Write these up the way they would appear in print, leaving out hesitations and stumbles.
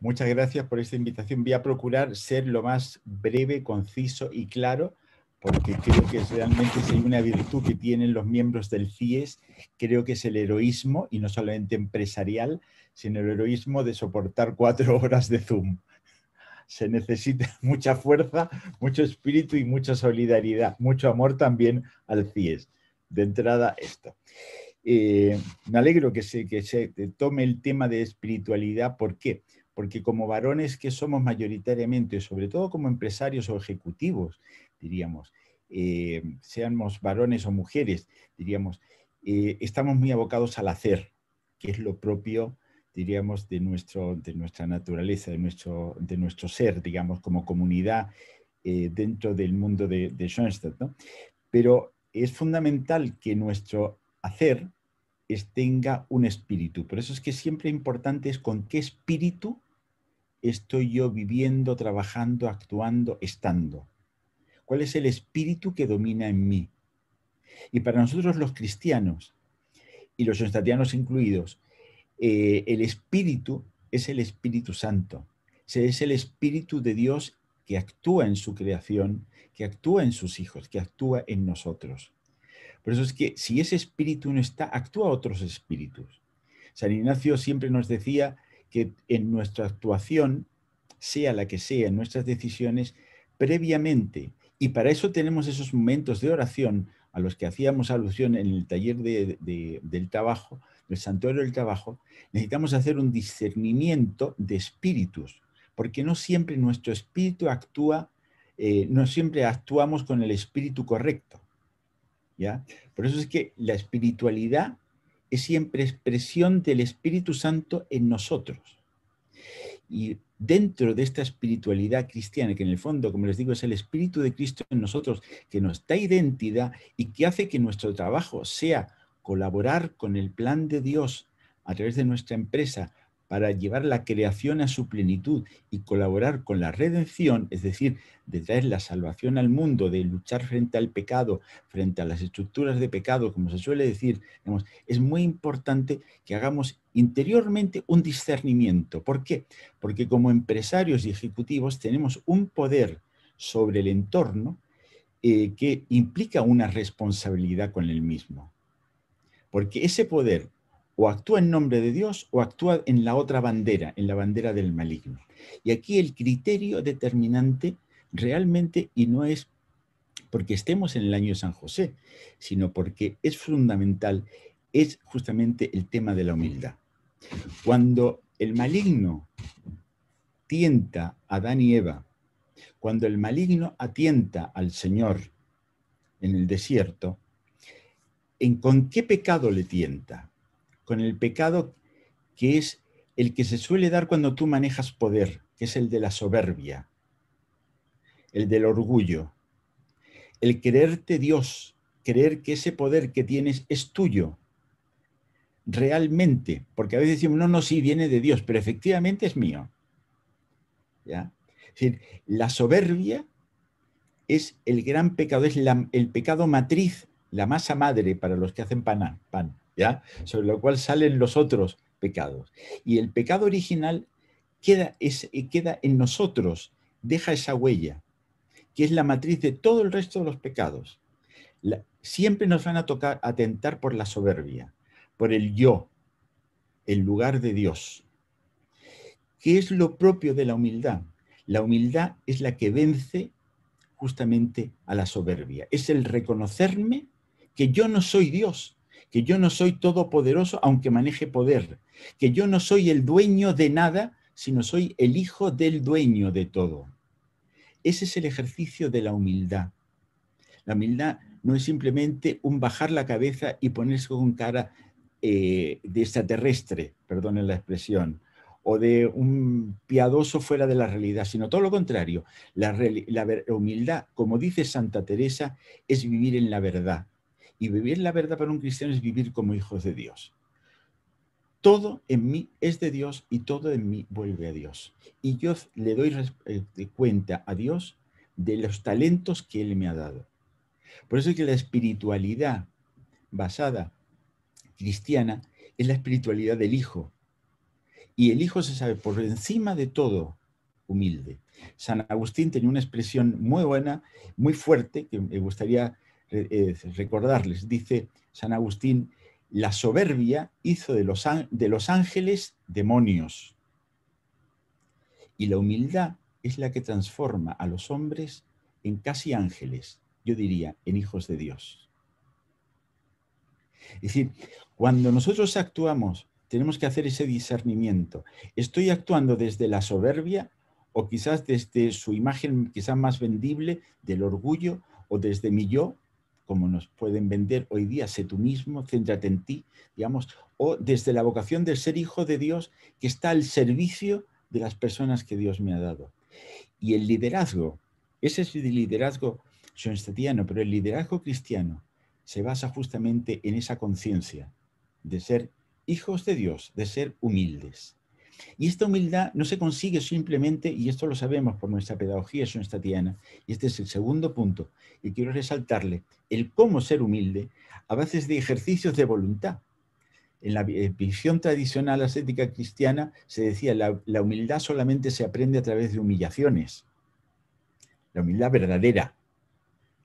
Muchas gracias por esta invitación. Voy a procurar ser lo más breve, conciso y claro, porque creo que realmente si hay una virtud que tienen los miembros del CIES, creo que es el heroísmo, y no solamente empresarial, sino el heroísmo de soportar 4 horas de Zoom. Se necesita mucha fuerza, mucho espíritu y mucha solidaridad, mucho amor también al CIES. De entrada, esto. Me alegro que se tome el tema de espiritualidad. ¿Por qué? Porque como varones que somos mayoritariamente, sobre todo como empresarios o ejecutivos, diríamos, seamos varones o mujeres, diríamos, estamos muy abocados al hacer, que es lo propio, diríamos, de nuestra naturaleza, de nuestro ser, digamos, como comunidad dentro del mundo de Schoenstatt, ¿no? Pero es fundamental que nuestro hacer tenga un espíritu. Por eso es que siempre importante es con qué espíritu estoy yo viviendo, trabajando, actuando, estando. ¿Cuál es el espíritu que domina en mí? Y para nosotros los cristianos, y los estatianos incluidos, el espíritu es el Espíritu Santo. Es el Espíritu de Dios que actúa en su creación, que actúa en sus hijos, que actúa en nosotros. Por eso es que si ese espíritu no está, actúa otros espíritus. San Ignacio siempre nos decía que en nuestra actuación, sea la que sea, en nuestras decisiones, previamente, y para eso tenemos esos momentos de oración a los que hacíamos alusión en el taller del trabajo, del santuario del trabajo, necesitamos hacer un discernimiento de espíritus, porque no siempre nuestro espíritu actúa, no siempre actuamos con el espíritu correcto. ¿Ya? Por eso es que la espiritualidad es siempre expresión del Espíritu Santo en nosotros. Y dentro de esta espiritualidad cristiana, que en el fondo, como les digo, es el Espíritu de Cristo en nosotros, que nos da identidad y que hace que nuestro trabajo sea colaborar con el plan de Dios a través de nuestra empresa para llevar la creación a su plenitud y colaborar con la redención, es decir, de traer la salvación al mundo, de luchar frente al pecado, frente a las estructuras de pecado, como se suele decir, digamos, es muy importante que hagamos interiormente un discernimiento. ¿Por qué? Porque como empresarios y ejecutivos tenemos un poder sobre el entorno que implica una responsabilidad con el mismo. Porque ese poder o actúa en nombre de Dios o actúa en la otra bandera, en la bandera del maligno. Y aquí el criterio determinante realmente, y no es porque estemos en el año de San José, sino porque es fundamental, es justamente el tema de la humildad. Cuando el maligno tienta a Adán y Eva, cuando el maligno atienta al Señor en el desierto, ¿con qué pecado le tienta? Con el pecado que es el que se suele dar cuando tú manejas poder, que es el de la soberbia, el del orgullo, el creerte Dios, creer que ese poder que tienes es tuyo, realmente, porque a veces decimos, no, no, sí, viene de Dios, pero efectivamente es mío. ¿Ya? Es decir, la soberbia es el gran pecado, es el pecado matriz, la masa madre para los que hacen pan, ¿ya? Sobre lo cual salen los otros pecados. Y el pecado original queda en nosotros, deja esa huella, que es la matriz de todo el resto de los pecados. Siempre nos van a tocar atentar por la soberbia, por el yo, en lugar de Dios. ¿Qué es lo propio de la humildad? La humildad es la que vence justamente a la soberbia. Es el reconocerme que yo no soy Dios, que yo no soy todopoderoso aunque maneje poder, que yo no soy el dueño de nada, sino soy el hijo del dueño de todo. Ese es el ejercicio de la humildad. La humildad no es simplemente un bajar la cabeza y ponerse con cara de extraterrestre, perdonen la expresión, o de un piadoso fuera de la realidad, sino todo lo contrario. La humildad, como dice Santa Teresa, es vivir en la verdad. Y vivir la verdad para un cristiano es vivir como hijos de Dios. Todo en mí es de Dios y todo en mí vuelve a Dios. Y yo le doy cuenta a Dios de los talentos que Él me ha dado. Por eso es que la espiritualidad basada cristiana es la espiritualidad del Hijo. Y el Hijo se sabe por encima de todo humilde. San Agustín tenía una expresión muy buena, muy fuerte, que me gustaría recordarles. Dice San Agustín: la soberbia hizo de los ángeles demonios, y la humildad es la que transforma a los hombres en casi ángeles, yo diría, en hijos de Dios. Es decir, cuando nosotros actuamos, tenemos que hacer ese discernimiento. ¿Estoy actuando desde la soberbia o quizás desde su imagen quizás más vendible del orgullo, o desde mi yo, como nos pueden vender hoy día, sé tú mismo, céntrate en ti, digamos, o desde la vocación del ser hijo de Dios que está al servicio de las personas que Dios me ha dado? Y el liderazgo, ese es el liderazgo schoenstattiano, pero el liderazgo cristiano se basa justamente en esa conciencia de ser hijos de Dios, de ser humildes. Y esta humildad no se consigue simplemente, y esto lo sabemos por nuestra pedagogía schoenstattiana, y este es el segundo punto, y quiero resaltarle, el cómo ser humilde a base de ejercicios de voluntad. En la visión tradicional ascética cristiana se decía, la humildad solamente se aprende a través de humillaciones. La humildad verdadera,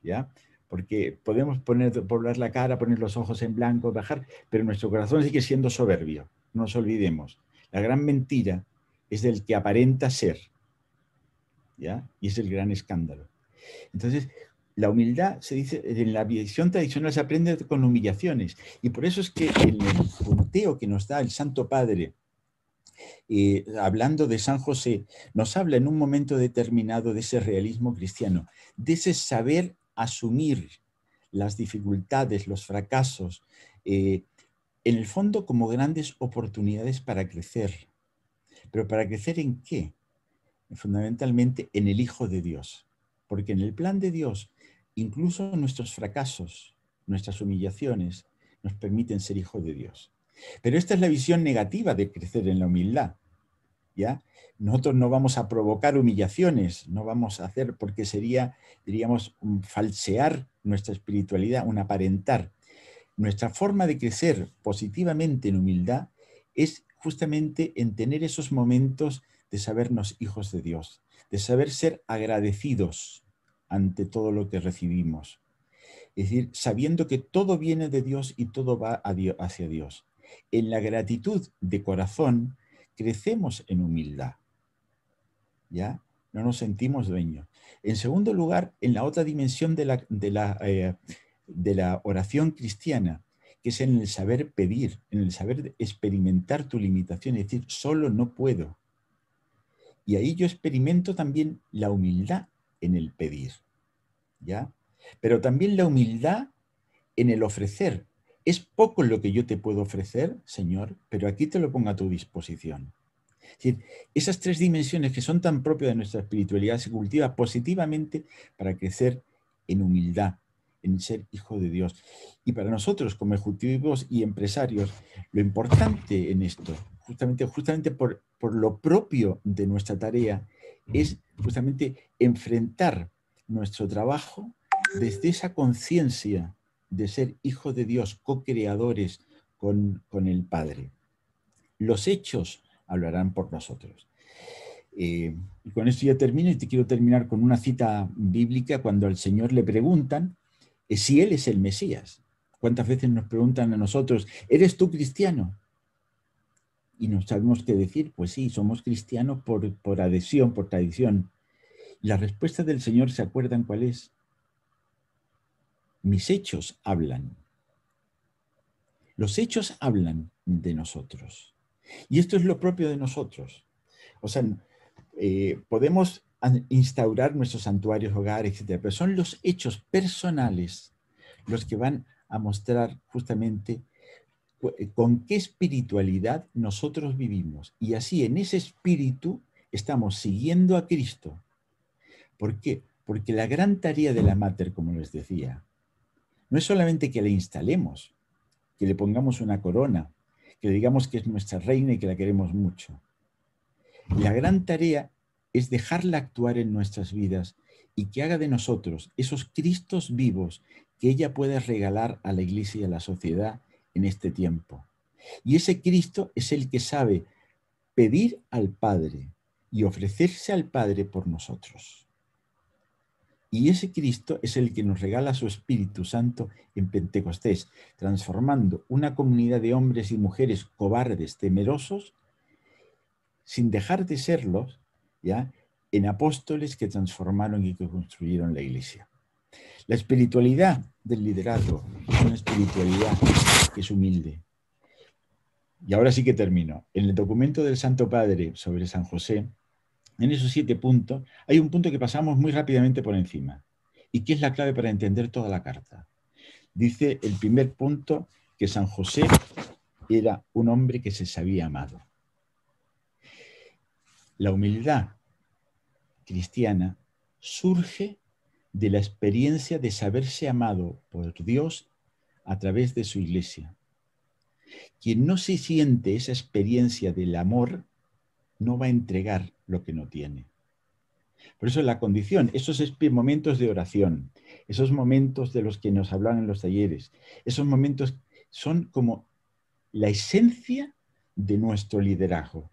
¿ya? Porque podemos poblar la cara, poner los ojos en blanco, bajar, pero nuestro corazón sigue siendo soberbio. No nos olvidemos. La gran mentira es del que aparenta ser, ¿ya? Y es el gran escándalo. Entonces, la humildad, se dice, en la visión tradicional se aprende con humillaciones. Y por eso es que en el punteo que nos da el Santo Padre, hablando de San José, nos habla en un momento determinado de ese realismo cristiano, de ese saber asumir las dificultades, los fracasos, en el fondo como grandes oportunidades para crecer. ¿Pero para crecer en qué? Fundamentalmente en el Hijo de Dios. Porque en el plan de Dios, incluso nuestros fracasos, nuestras humillaciones, nos permiten ser hijos de Dios. Pero esta es la visión negativa de crecer en la humildad, ¿ya? Nosotros no vamos a provocar humillaciones, no vamos a hacer, porque sería, diríamos, un falsear nuestra espiritualidad, un aparentar. Nuestra forma de crecer positivamente en humildad es justamente en tener esos momentos de sabernos hijos de Dios, de saber ser agradecidos ante todo lo que recibimos. Es decir, sabiendo que todo viene de Dios y todo va hacia Dios. En la gratitud de corazón crecemos en humildad, ¿ya? No nos sentimos dueños. En segundo lugar, en la otra dimensión de la oración cristiana, que es en el saber pedir, en el saber experimentar tu limitación, es decir, solo no puedo. Y ahí yo experimento también la humildad en el pedir, ¿ya? Pero también la humildad en el ofrecer. Es poco lo que yo te puedo ofrecer, Señor, pero aquí te lo pongo a tu disposición. Es decir, esas tres dimensiones que son tan propias de nuestra espiritualidad se cultivan positivamente para crecer en humildad, en ser hijo de Dios. Y para nosotros, como ejecutivos y empresarios, lo importante en esto, justamente por lo propio de nuestra tarea, es justamente enfrentar nuestro trabajo desde esa conciencia de ser hijo de Dios, co-creadores con el Padre. Los hechos hablarán por nosotros. Y con esto ya termino, y te quiero terminar con una cita bíblica cuando al Señor le preguntan si Él es el Mesías. ¿Cuántas veces nos preguntan a nosotros, ¿eres tú cristiano? Y no sabemos qué decir, pues sí, somos cristianos por adhesión, por tradición. La respuesta del Señor, ¿se acuerdan cuál es? Mis hechos hablan. Los hechos hablan de nosotros. Y esto es lo propio de nosotros. O sea, podemos instaurar nuestros santuarios, hogares, etc. Pero son los hechos personales los que van a mostrar justamente con qué espiritualidad nosotros vivimos. Y así en ese espíritu estamos siguiendo a Cristo. ¿Por qué? Porque la gran tarea de la Mater, como les decía, no es solamente que le instalemos, que le pongamos una corona, que le digamos que es nuestra reina y que la queremos mucho. La gran tarea es dejarla actuar en nuestras vidas y que haga de nosotros esos Cristos vivos que ella puede regalar a la Iglesia y a la sociedad en este tiempo. Y ese Cristo es el que sabe pedir al Padre y ofrecerse al Padre por nosotros. Y ese Cristo es el que nos regala su Espíritu Santo en Pentecostés, transformando una comunidad de hombres y mujeres cobardes, temerosos, sin dejar de serlos, ¿ya?, en apóstoles que transformaron y que construyeron la Iglesia. La espiritualidad del liderazgo es una espiritualidad que es humilde. Y ahora sí que termino. En el documento del Santo Padre sobre San José, en esos 7 puntos, hay un punto que pasamos muy rápidamente por encima y que es la clave para entender toda la carta. Dice el primer punto que San José era un hombre que se sabía amado. La humildad cristiana surge de la experiencia de saberse amado por Dios a través de su Iglesia. Quien no se siente esa experiencia del amor no va a entregar lo que no tiene. Por eso la condición, esos momentos de oración, esos momentos de los que nos hablan en los talleres, esos momentos son como la esencia de nuestro liderazgo,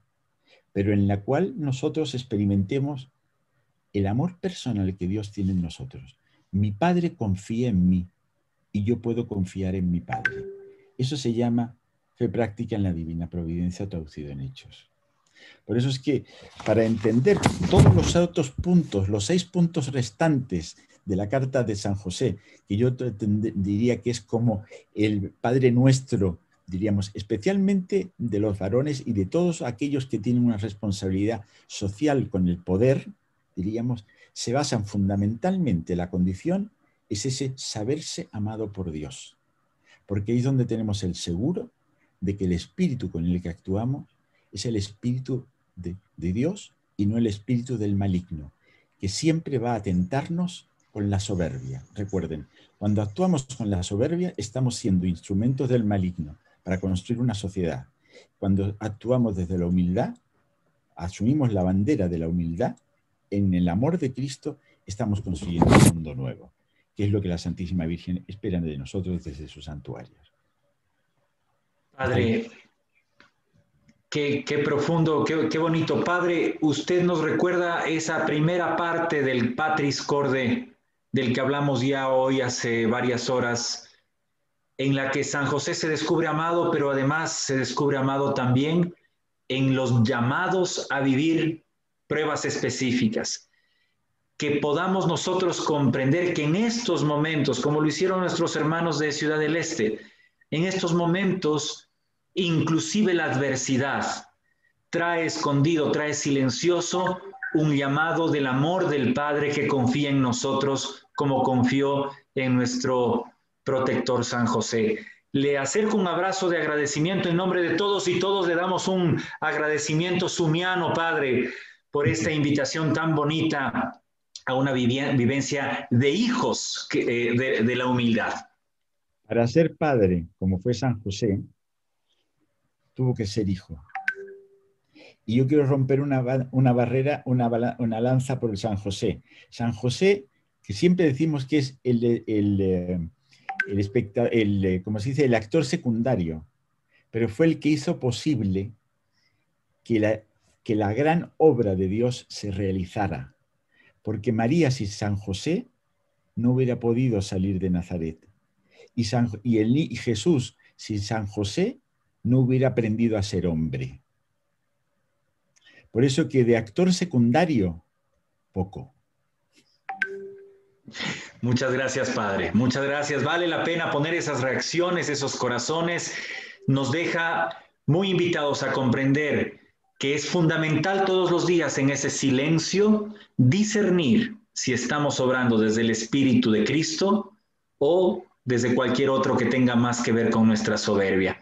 pero en la cual nosotros experimentemos el amor personal que Dios tiene en nosotros. Mi Padre confía en mí y yo puedo confiar en mi Padre. Eso se llama fe práctica en la divina providencia traducido en hechos. Por eso es que para entender todos los otros puntos, los 6 puntos restantes de la carta de San José, que yo diría que es como el Padre Nuestro, diríamos, especialmente de los varones y de todos aquellos que tienen una responsabilidad social con el poder, diríamos, se basan fundamentalmente, la condición es ese saberse amado por Dios. Porque ahí es donde tenemos el seguro de que el espíritu con el que actuamos es el espíritu de Dios y no el espíritu del maligno, que siempre va a tentarnos con la soberbia. Recuerden, cuando actuamos con la soberbia estamos siendo instrumentos del maligno para construir una sociedad. Cuando actuamos desde la humildad, asumimos la bandera de la humildad, en el amor de Cristo estamos construyendo un mundo nuevo, que es lo que la Santísima Virgen espera de nosotros desde sus santuarios. Padre, qué profundo, qué bonito. Padre, usted nos recuerda esa primera parte del Patris Corde, del que hablamos ya hoy hace varias horas, en la que San José se descubre amado, pero además se descubre amado también en los llamados a vivir pruebas específicas. Que podamos nosotros comprender que en estos momentos, como lo hicieron nuestros hermanos de Ciudad del Este, en estos momentos, inclusive la adversidad trae escondido, trae silencioso un llamado del amor del Padre que confía en nosotros como confió en nuestro protector San José. Le acerco un abrazo de agradecimiento en nombre de todos y todos le damos un agradecimiento sumiano, Padre, por esta invitación tan bonita a una vivencia de hijos de la humildad. Para ser padre, como fue San José, tuvo que ser hijo. Y yo quiero romper una barrera, una lanza por el San José. San José, que siempre decimos que es como se dice, el actor secundario, pero fue el que hizo posible que la gran obra de Dios se realizara. Porque María sin San José no hubiera podido salir de Nazaret. Y Jesús sin San José no hubiera aprendido a ser hombre. Por eso que de actor secundario, poco. Muchas gracias, Padre. Muchas gracias. Vale la pena poner esas reacciones, esos corazones. Nos deja muy invitados a comprender que es fundamental todos los días en ese silencio discernir si estamos obrando desde el Espíritu de Cristo o desde cualquier otro que tenga más que ver con nuestra soberbia.